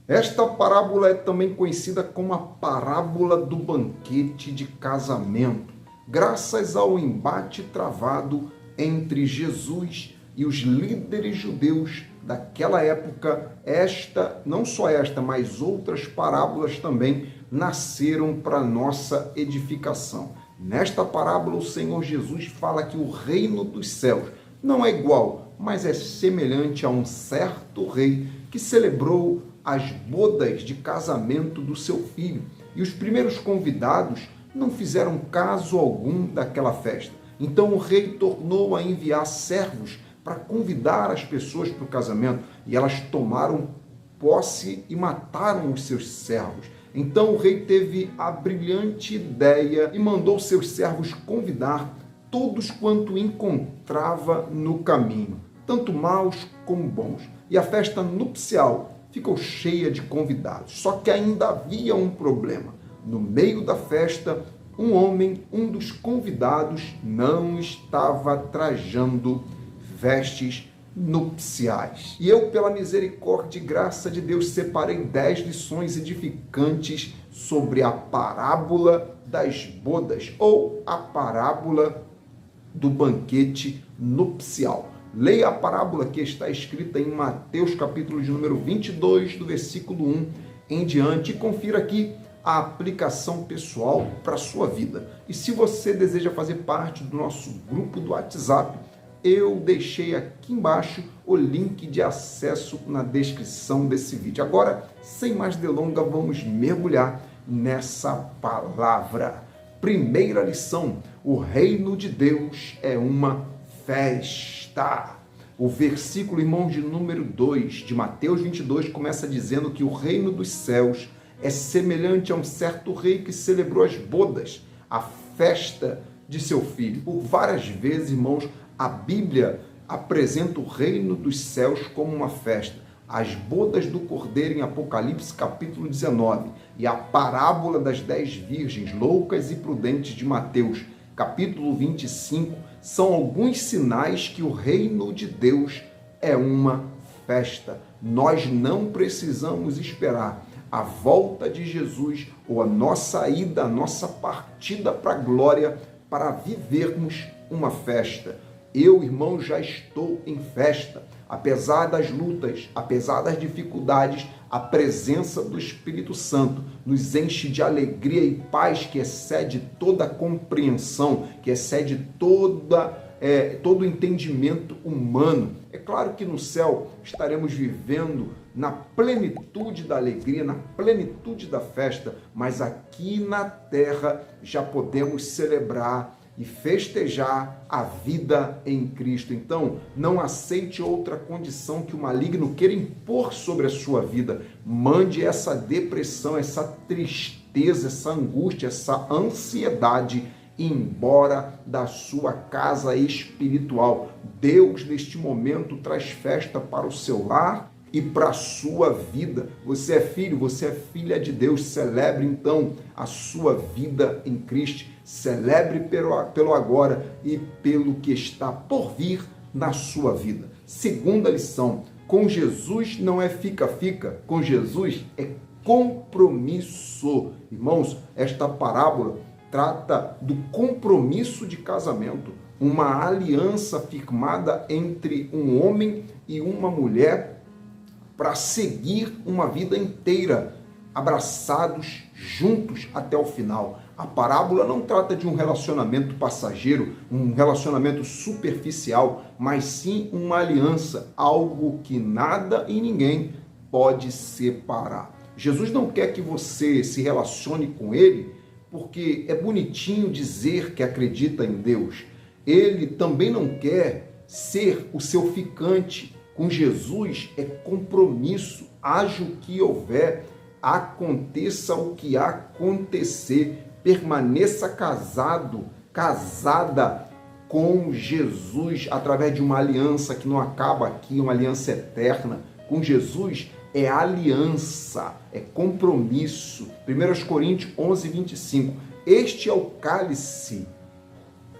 Esta parábola é também conhecida como a parábola do banquete de casamento, graças ao embate travado entre Jesus e os líderes judeus daquela época. Não só esta, mas outras parábolas também nasceram para nossa edificação. Nesta parábola, o Senhor Jesus fala que o reino dos céus não é igual, mas é semelhante a um certo rei que celebrou as bodas de casamento do seu filho. E os primeiros convidados não fizeram caso algum daquela festa. Então o rei tornou a enviar servos para convidar as pessoas para o casamento, e elas tomaram posse e mataram os seus servos. Então o rei teve a brilhante ideia e mandou seus servos convidar todos quanto encontrava no caminho, tanto maus como bons. E a festa nupcial ficou cheia de convidados. Só que ainda havia um problema. No meio da festa, um homem, um dos convidados, não estava trajando vestes nupciais. E eu, pela misericórdia e graça de Deus, separei 10 lições edificantes sobre a parábola das bodas, ou a parábola do banquete nupcial. Leia a parábola que está escrita em Mateus, capítulo de número 22, do versículo 1 em diante, e confira aqui a aplicação pessoal para a sua vida. E se você deseja fazer parte do nosso grupo do WhatsApp, eu deixei aqui embaixo o link de acesso na descrição desse vídeo. Agora, sem mais delongas, vamos mergulhar nessa palavra. Primeira lição: o reino de Deus é uma festa. O versículo, irmãos, de número 2 de Mateus 22 começa dizendo que o reino dos céus é semelhante a um certo rei que celebrou as bodas, a festa de seu filho. Por várias vezes, irmãos, a Bíblia apresenta o reino dos céus como uma festa. As bodas do Cordeiro em Apocalipse capítulo 19 e a parábola das 10 virgens loucas e prudentes de Mateus capítulo 25 são alguns sinais que o reino de Deus é uma festa. Nós não precisamos esperar a volta de Jesus ou a nossa ida, a nossa partida para a glória para vivermos uma festa. Eu, irmão, já estou em festa. Apesar das lutas, apesar das dificuldades, a presença do Espírito Santo nos enche de alegria e paz que excede toda a compreensão, que excede todo o entendimento humano. É claro que no céu estaremos vivendo na plenitude da alegria, na plenitude da festa, mas aqui na terra já podemos celebrar e festejar a vida em Cristo. Então, não aceite outra condição que o maligno queira impor sobre a sua vida. Mande essa depressão, essa tristeza, essa angústia, essa ansiedade embora da sua casa espiritual. Deus, neste momento, traz festa para o seu lar e para a sua vida. Você é filho, você é filha de Deus. Celebre então a sua vida em Cristo. Celebre pelo agora e pelo que está por vir na sua vida. Segunda lição: com Jesus não é fica-fica, com Jesus é compromisso. Irmãos, esta parábola trata do compromisso de casamento, uma aliança firmada entre um homem e uma mulher para seguir uma vida inteira, abraçados, juntos até o final. A parábola não trata de um relacionamento passageiro, um relacionamento superficial, mas sim uma aliança, algo que nada e ninguém pode separar. Jesus não quer que você se relacione com ele porque é bonitinho dizer que acredita em Deus. Ele também não quer ser o seu ficante. Com Jesus é compromisso, haja o que houver, aconteça o que acontecer, permaneça casado, casada com Jesus através de uma aliança que não acaba aqui, uma aliança eterna. Com Jesus é aliança, é compromisso. 1 Coríntios 11, 25. Este é o cálice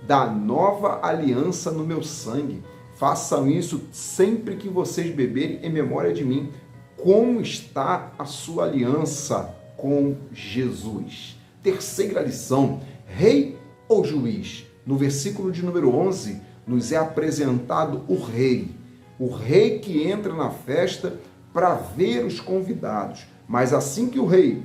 da nova aliança no meu sangue. Façam isso sempre que vocês beberem em memória de mim. como está a sua aliança com Jesus. Terceira lição, rei ou juiz? No versículo de número 11, nos é apresentado o rei que entra na festa para ver os convidados. Mas assim que o rei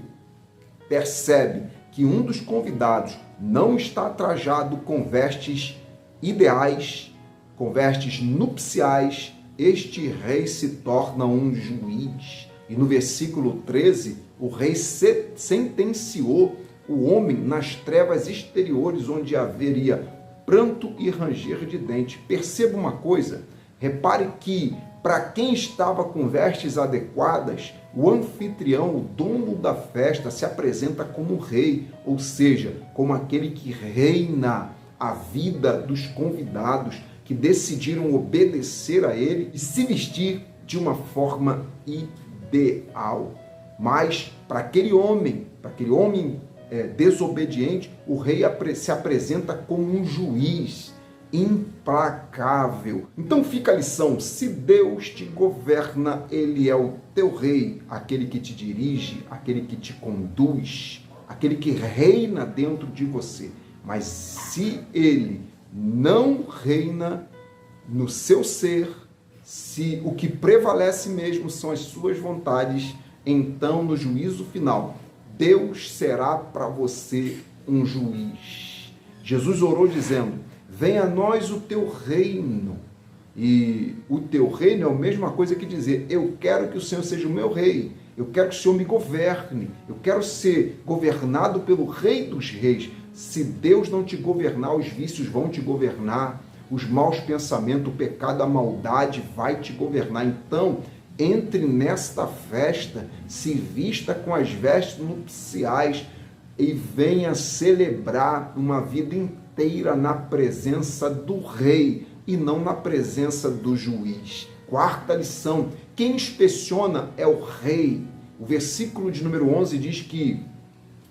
percebe que um dos convidados não está trajado com vestes ideais, com vestes nupciais, este rei se torna um juiz. E no versículo 13, o rei sentenciou o homem nas trevas exteriores, onde haveria pranto e ranger de dente. Perceba uma coisa, repare que para quem estava com vestes adequadas, o anfitrião, o dono da festa, se apresenta como rei, ou seja, como aquele que reina a vida dos convidados, que decidiram obedecer a ele e se vestir de uma forma ideal. Mas para aquele homem desobediente, o rei se apresenta como um juiz implacável. Então fica a lição: se Deus te governa, ele é o teu rei, aquele que te dirige, aquele que te conduz, aquele que reina dentro de você. Mas se ele não reina no seu ser, se o que prevalece mesmo são as suas vontades, então no juízo final, Deus será para você um juiz. Jesus orou dizendo: venha a nós o teu reino. E o teu reino é a mesma coisa que dizer: eu quero que o Senhor seja o meu rei, eu quero que o Senhor me governe, eu quero ser governado pelo Rei dos Reis. Se Deus não te governar, os vícios vão te governar, os maus pensamentos, o pecado, a maldade vai te governar. Então, entre nesta festa, se vista com as vestes nupciais e venha celebrar uma vida inteira na presença do rei e não na presença do juiz. Quarta lição, quem inspeciona é o rei. O versículo de número 11 diz que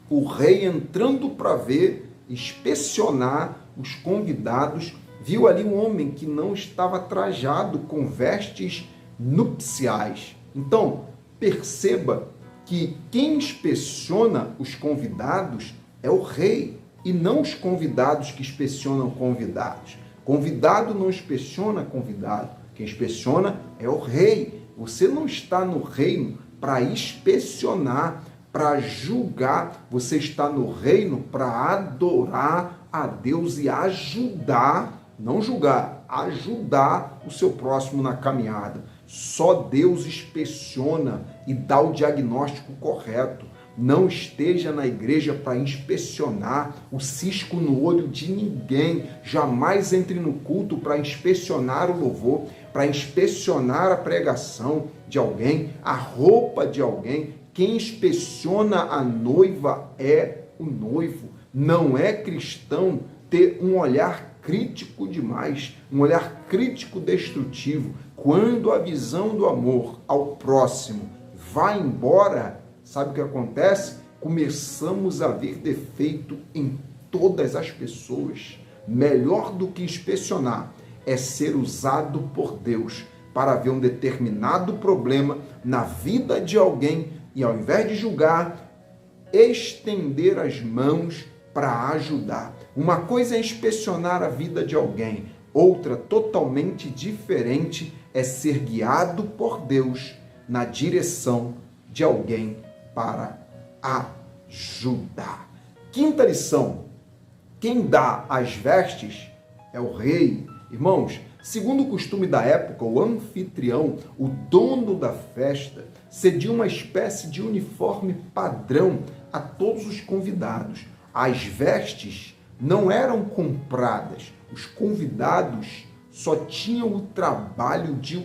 o rei, entrando para ver, inspecionar os convidados, viu ali um homem que não estava trajado com vestes nupciais. Então, perceba que quem inspeciona os convidados é o rei e não os convidados que inspecionam convidados. Convidado não inspeciona convidado. Quem inspeciona é o rei. Você não está no reino para inspecionar, para julgar. Você está no reino para adorar a Deus e ajudar, não julgar, ajudar o seu próximo na caminhada. Só Deus inspeciona e dá o diagnóstico correto. Não esteja na igreja para inspecionar o cisco no olho de ninguém. Jamais entre no culto para inspecionar o louvor, para inspecionar a pregação de alguém, a roupa de alguém. Quem inspeciona a noiva é o noivo. Não é cristão ter um olhar crítico demais, um olhar crítico destrutivo. Quando a visão do amor ao próximo vai embora, sabe o que acontece? Começamos a ver defeito em todas as pessoas. Melhor do que inspecionar é ser usado por Deus para ver um determinado problema na vida de alguém e, ao invés de julgar, estender as mãos para ajudar. Uma coisa é inspecionar a vida de alguém, outra totalmente diferente é ser guiado por Deus na direção de alguém para ajudar. Quinta lição: quem dá as vestes é o rei. Irmãos, segundo o costume da época, o anfitrião, o dono da festa, cedia uma espécie de uniforme padrão a todos os convidados. As vestes não eram compradas. Os convidados só tinham o trabalho de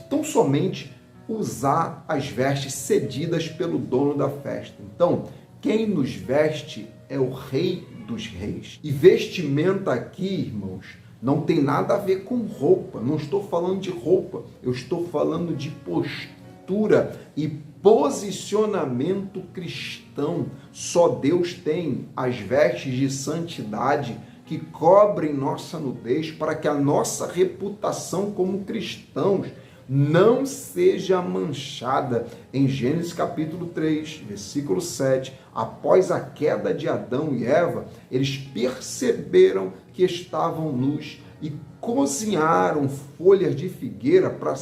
tão somente usar as vestes cedidas pelo dono da festa. Então, quem nos veste é o Rei dos Reis. E vestimenta aqui, irmãos, não tem nada a ver com roupa. Não estou falando de roupa, eu estou falando de postura e posicionamento cristão. Só Deus tem as vestes de santidade que cobrem nossa nudez para que a nossa reputação como cristãos não seja manchada. Em Gênesis capítulo 3, versículo 7, após a queda de Adão e Eva, eles perceberam que estavam nus e cozinharam folhas de figueira para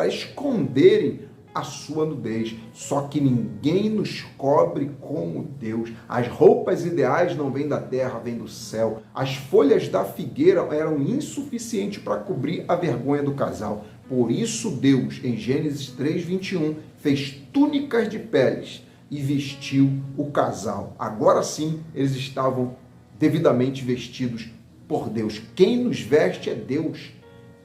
esconderem a sua nudez. Só que ninguém nos cobre como Deus. As roupas ideais não vêm da terra, vêm do céu. As folhas da figueira eram insuficientes para cobrir a vergonha do casal. Por isso Deus, em Gênesis 3:21, fez túnicas de peles e vestiu o casal. Agora sim, eles estavam devidamente vestidos por Deus. Quem nos veste é Deus.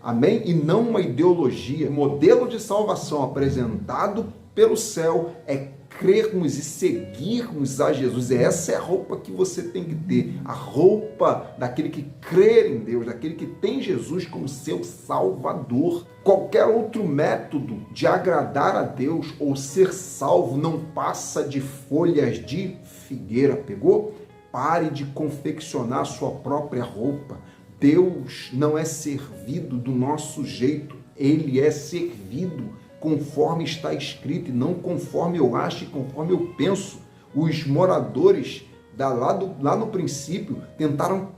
Amém? E não uma ideologia. O modelo de salvação apresentado pelo céu é crermos e seguirmos a Jesus. Essa é a roupa que você tem que ter. A roupa daquele que crê em Deus, daquele que tem Jesus como seu Salvador. Qualquer outro método de agradar a Deus ou ser salvo não passa de folhas de figueira. Pegou? Pare de confeccionar sua própria roupa. Deus não é servido do nosso jeito, Ele é servido conforme está escrito e não conforme eu acho e conforme eu penso. Os moradores lá no princípio tentaram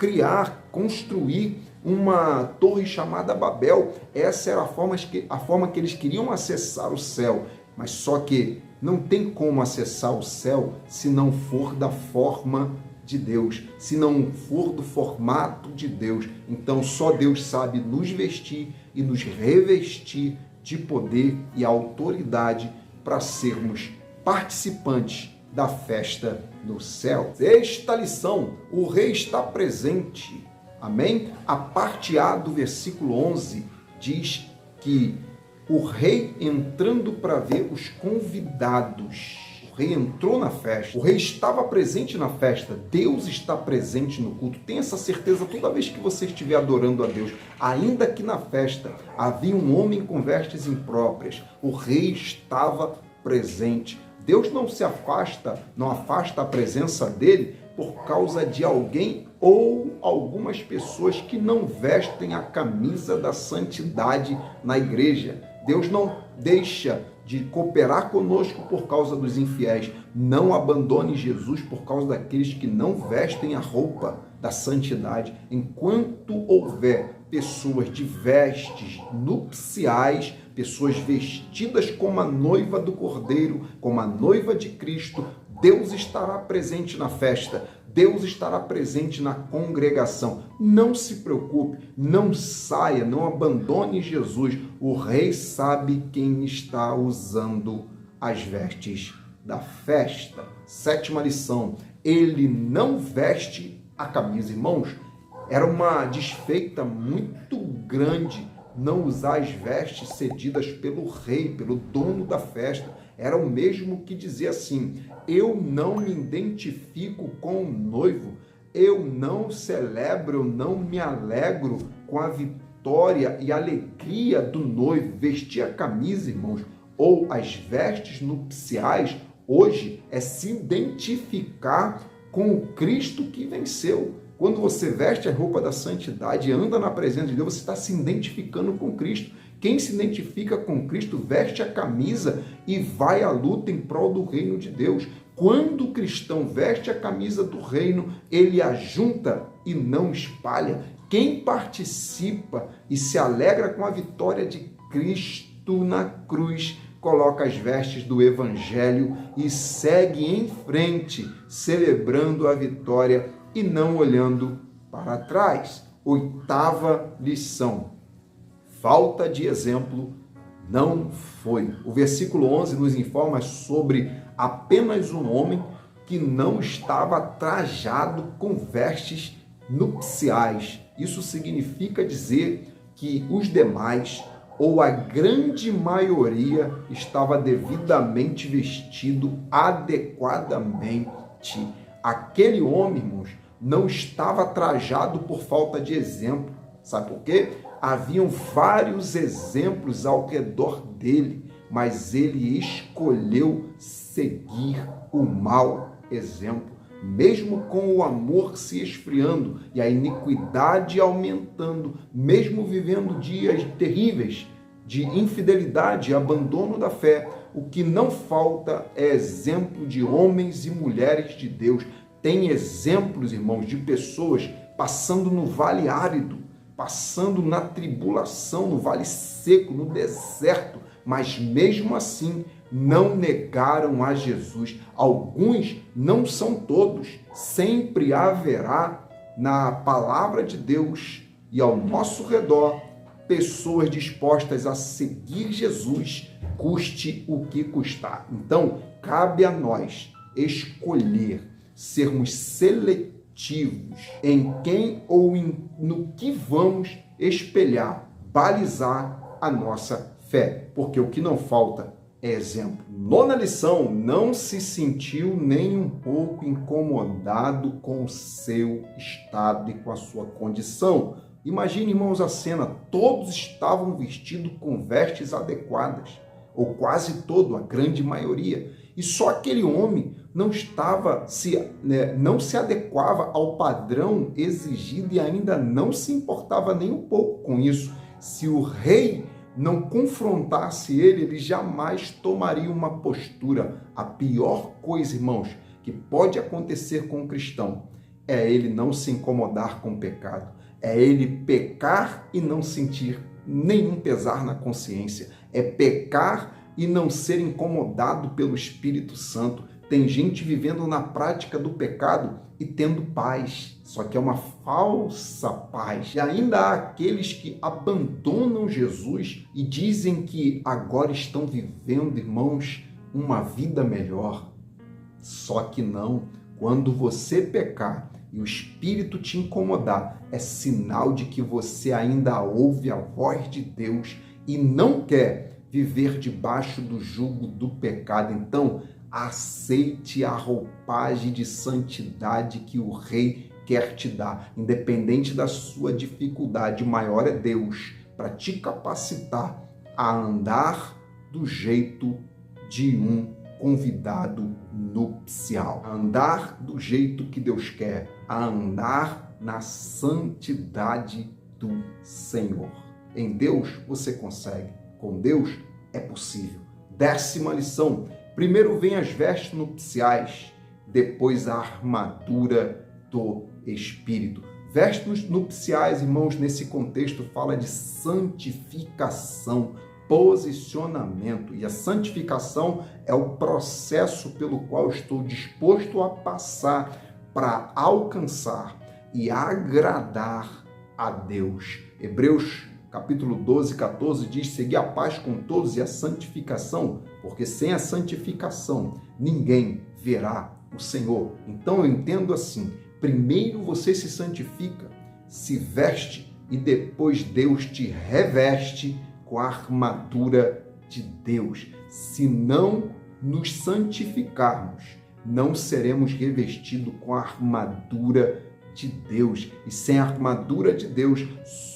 construir uma torre chamada Babel. Essa era a forma que eles queriam acessar o céu, mas só que não tem como acessar o céu se não for da forma de Deus, se não for do formato de Deus. Então só Deus sabe nos vestir e nos revestir de poder e autoridade para sermos participantes da festa no céu. Sexta lição, o rei está presente. Amém? A parte A do versículo 11 diz que o rei entrando para ver os convidados. O rei entrou na festa, o rei estava presente na festa, Deus está presente no culto. Tenha essa certeza toda vez que você estiver adorando a Deus, ainda que na festa havia um homem com vestes impróprias, o rei estava presente. Deus não afasta a presença dele por causa de alguém ou algumas pessoas que não vestem a camisa da santidade na igreja. Deus não deixa de cooperar conosco por causa dos infiéis. Não abandone Jesus por causa daqueles que não vestem a roupa da santidade. Enquanto houver pessoas de vestes nupciais, pessoas vestidas como a noiva do Cordeiro, como a noiva de Cristo, Deus estará presente na festa. Deus estará presente na congregação. Não se preocupe, não saia, não abandone Jesus. O rei sabe quem está usando as vestes da festa. Sétima lição, ele não veste a camisa. Irmãos, era uma desfeita muito grande não usar as vestes cedidas pelo rei, pelo dono da festa. Era o mesmo que dizer assim: eu não me identifico com o noivo, eu não celebro, eu não me alegro com a vitória e alegria do noivo. Vestir a camisa, irmãos, ou as vestes nupciais, hoje é se identificar com o Cristo que venceu. Quando você veste a roupa da santidade e anda na presença de Deus, você está se identificando com Cristo. Quem se identifica com Cristo veste a camisa e vai à luta em prol do reino de Deus. Quando o cristão veste a camisa do reino, ele ajunta e não espalha. Quem participa e se alegra com a vitória de Cristo na cruz, coloca as vestes do Evangelho e segue em frente, celebrando a vitória e não olhando para trás. Oitava lição. Falta de exemplo não foi. O versículo 11 nos informa sobre apenas um homem que não estava trajado com vestes nupciais. Isso significa dizer que os demais, ou a grande maioria, estava devidamente vestido adequadamente. Aquele homem, irmãos, não estava trajado por falta de exemplo. Sabe por quê? Haviam vários exemplos ao redor dele, mas ele escolheu seguir o mau exemplo. Mesmo com o amor se esfriando e a iniquidade aumentando, mesmo vivendo dias terríveis, de infidelidade e abandono da fé. O que não falta é exemplo de homens e mulheres de Deus. Tem exemplos, irmãos, de pessoas passando no vale árido, passando na tribulação, no vale seco, no deserto, mas mesmo assim não negaram a Jesus. Alguns, não são todos, sempre haverá na palavra de Deus e ao nosso redor pessoas dispostas a seguir Jesus, custe o que custar. Então, cabe a nós escolher, sermos seletivos em quem ou no que vamos espelhar, balizar a nossa fé, porque o que não falta é exemplo. Nona lição: não se sentiu nem um pouco incomodado com o seu estado e com a sua condição. Imagine, irmãos, a cena: todos estavam vestidos com vestes adequadas, ou quase todo, a grande maioria, e só aquele homem não se adequava ao padrão exigido e ainda não se importava nem um pouco com isso. Se o rei não confrontasse ele jamais tomaria uma postura. A pior coisa, irmãos, que pode acontecer com um cristão é ele não se incomodar com o pecado, é ele pecar e não sentir nenhum pesar na consciência, é pecar e não ser incomodado pelo Espírito Santo. Tem gente vivendo na prática do pecado e tendo paz, só que é uma falsa paz. E ainda há aqueles que abandonam Jesus e dizem que agora estão vivendo, irmãos, uma vida melhor. Só que não. Quando você pecar e o Espírito te incomodar, é sinal de que você ainda ouve a voz de Deus e não quer viver debaixo do jugo do pecado. Então, aceite a roupagem de santidade que o Rei quer te dar. Independente da sua dificuldade, maior é Deus para te capacitar a andar do jeito de um convidado nupcial, a andar do jeito que Deus quer, a andar na santidade do Senhor. Em Deus você consegue, com Deus é possível. 10ª lição: primeiro vem as vestes nupciais, depois a armadura do Espírito. Vestes nupciais, irmãos, nesse contexto fala de santificação, posicionamento. E a santificação é o processo pelo qual estou disposto a passar para alcançar e agradar a Deus. Hebreus capítulo 12, 14 diz: segui a paz com todos e a santificação, porque sem a santificação ninguém verá o Senhor. Então eu entendo assim: primeiro você se santifica, se veste e depois Deus te reveste com a armadura de Deus. Se não nos santificarmos, não seremos revestidos com a armadura de Deus. E sem a armadura de Deus,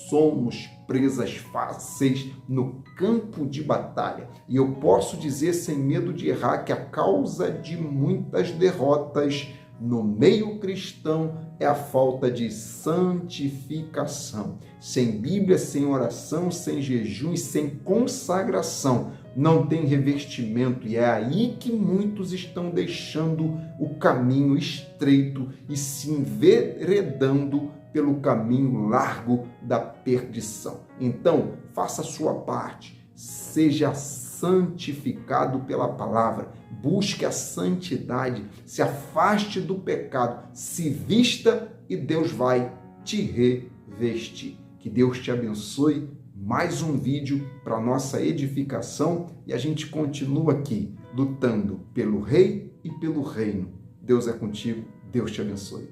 somos presas fáceis no campo de batalha. E eu posso dizer sem medo de errar que a causa de muitas derrotas no meio cristão é a falta de santificação. Sem Bíblia, sem oração, sem jejum e sem consagração, não tem revestimento. E é aí que muitos estão deixando o caminho estreito e se enveredando pelo caminho largo da perdição. Então, faça a sua parte, seja santificado pela palavra, busque a santidade, se afaste do pecado, se vista e Deus vai te revestir. Que Deus te abençoe. Mais um vídeo para nossa edificação e a gente continua aqui lutando pelo Rei e pelo Reino. Deus é contigo, Deus te abençoe.